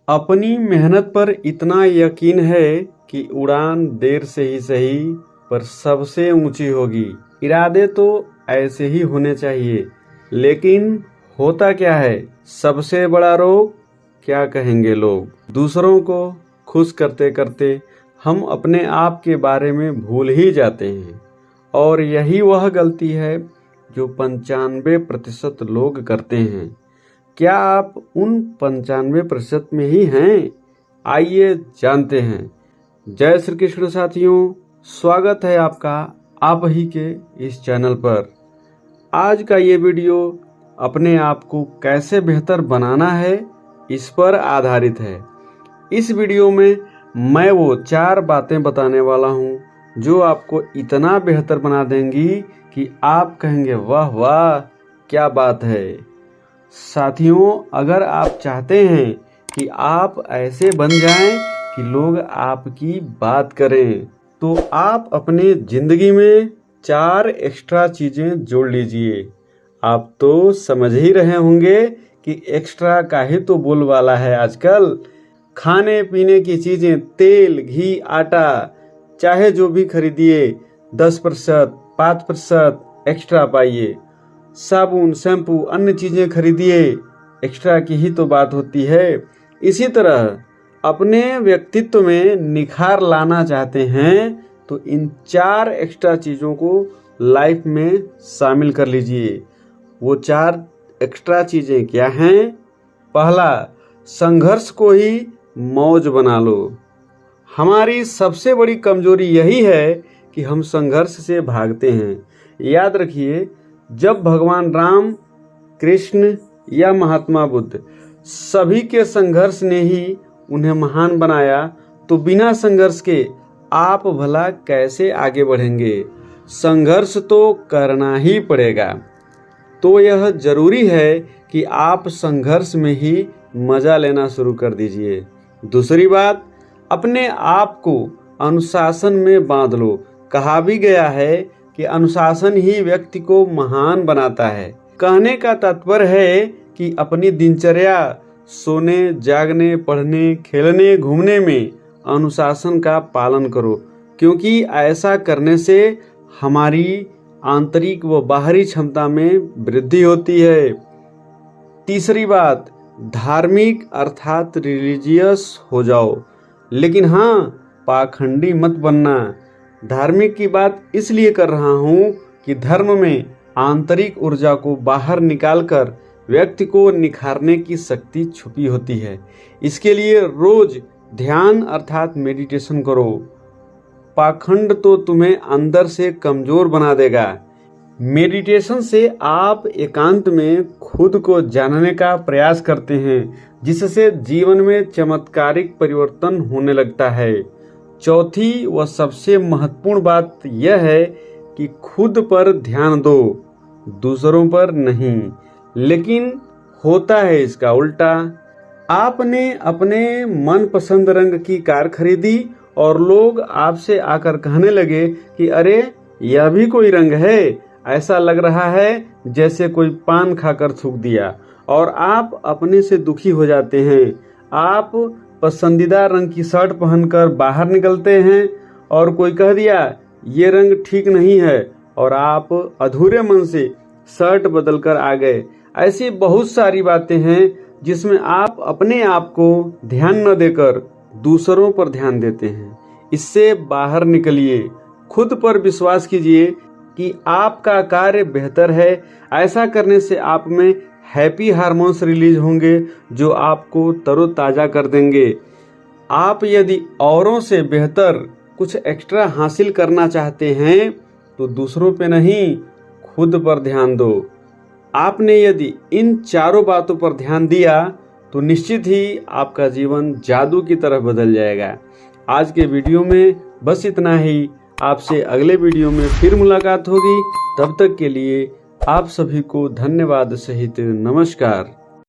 अपनी मेहनत पर इतना यकीन है कि उड़ान देर से ही सही पर सबसे ऊंची होगी। इरादे तो ऐसे ही होने चाहिए, लेकिन होता क्या है, सबसे बड़ा रोग क्या कहेंगे लोग। दूसरों को खुश करते करते हम अपने आप के बारे में भूल ही जाते हैं, और यही वह गलती है जो 95% लोग करते हैं। क्या आप उन 95% में ही हैं? आइए जानते हैं। जय श्री कृष्ण साथियों, स्वागत है आपका आप ही के इस चैनल पर। आज का ये वीडियो अपने आप को कैसे बेहतर बनाना है इस पर आधारित है। इस वीडियो में मैं वो 4 बातें बताने वाला हूँ जो आपको इतना बेहतर बना देंगी कि आप कहेंगे वाह वाह क्या बात है। साथियों, अगर आप चाहते हैं कि आप ऐसे बन जाएं कि लोग आपकी बात करें, तो आप अपने जिंदगी में 4 एक्स्ट्रा चीजें जोड़ लीजिए। आप तो समझ ही रहे होंगे कि एक्स्ट्रा का ही तो बोलबाला है आजकल। खाने पीने की चीजें, तेल, घी, आटा, चाहे जो भी खरीदिए 10%, 5% एक्स्ट्रा पाइए। साबुन, शैम्पू, अन्य चीजें खरीदिए, एक्स्ट्रा की ही तो बात होती है। इसी तरह अपने व्यक्तित्व में निखार लाना चाहते हैं तो इन 4 एक्स्ट्रा चीजों को लाइफ में शामिल कर लीजिए। वो 4 एक्स्ट्रा चीजें क्या हैं? पहला, संघर्ष को ही मौज बना लो। हमारी सबसे बड़ी कमजोरी यही है कि हम संघर्ष से भागते हैं। याद रखिए, जब भगवान राम, कृष्ण या महात्मा बुद्ध, सभी के संघर्ष ने ही उन्हें महान बनाया, तो बिना संघर्ष के आप भला कैसे आगे बढ़ेंगे? संघर्ष तो करना ही पड़ेगा। तो यह जरूरी है कि आप संघर्ष में ही मजा लेना शुरू कर दीजिए। दूसरी बात, अपने आप को अनुशासन में बांध लो। कहा भी गया है कि अनुशासन ही व्यक्ति को महान बनाता है। कहने का तात्पर्य है कि अपनी दिनचर्या, सोने, जागने, पढ़ने, खेलने, घूमने में अनुशासन का पालन करो, क्योंकि ऐसा करने से हमारी आंतरिक व बाहरी क्षमता में वृद्धि होती है। तीसरी बात, धार्मिक अर्थात रिलीजियस हो जाओ, लेकिन हाँ, पाखंडी मत बनना। धार्मिक की बात इसलिए कर रहा हूँ कि धर्म में आंतरिक ऊर्जा को बाहर निकालकर व्यक्ति को निखारने की शक्ति छुपी होती है। इसके लिए रोज ध्यान अर्थात मेडिटेशन करो। पाखंड तो तुम्हें अंदर से कमजोर बना देगा। मेडिटेशन से आप एकांत में खुद को जानने का प्रयास करते हैं, जिससे जीवन में चमत्कारिक परिवर्तन होने लगता है। चौथी व सबसे महत्वपूर्ण बात यह है कि खुद पर ध्यान दो, दूसरों पर नहीं। लेकिन होता है इसका उल्टा। आपने अपने मनपसंद रंग की कार खरीदी और लोग आपसे आकर कहने लगे कि अरे, यह भी कोई रंग है, ऐसा लग रहा है जैसे कोई पान खाकर थूक दिया, और आप अपने से दुखी हो जाते हैं। आप पसंदीदा रंग की शर्ट पहनकर बाहर निकलते हैं और कोई कह दिया ये रंग ठीक नहीं है, और आप अधूरे मन से शर्ट बदलकर आ गए। ऐसी बहुत सारी बातें हैं जिसमें आप अपने आप को ध्यान न देकर दूसरों पर ध्यान देते हैं। इससे बाहर निकलिए, खुद पर विश्वास कीजिए कि आपका कार्य बेहतर है। ऐसा करने से आप में हैप्पी हार्मोन्स रिलीज होंगे जो आपको तरोताजा कर देंगे। आप यदि औरों से बेहतर कुछ एक्स्ट्रा हासिल करना चाहते हैं तो दूसरों पे नहीं, खुद पर ध्यान दो। आपने यदि इन 4 बातों पर ध्यान दिया तो निश्चित ही आपका जीवन जादू की तरह बदल जाएगा। आज के वीडियो में बस इतना ही। आपसे अगले वीडियो में फिर मुलाकात होगी। तब तक के लिए आप सभी को धन्यवाद सहित नमस्कार।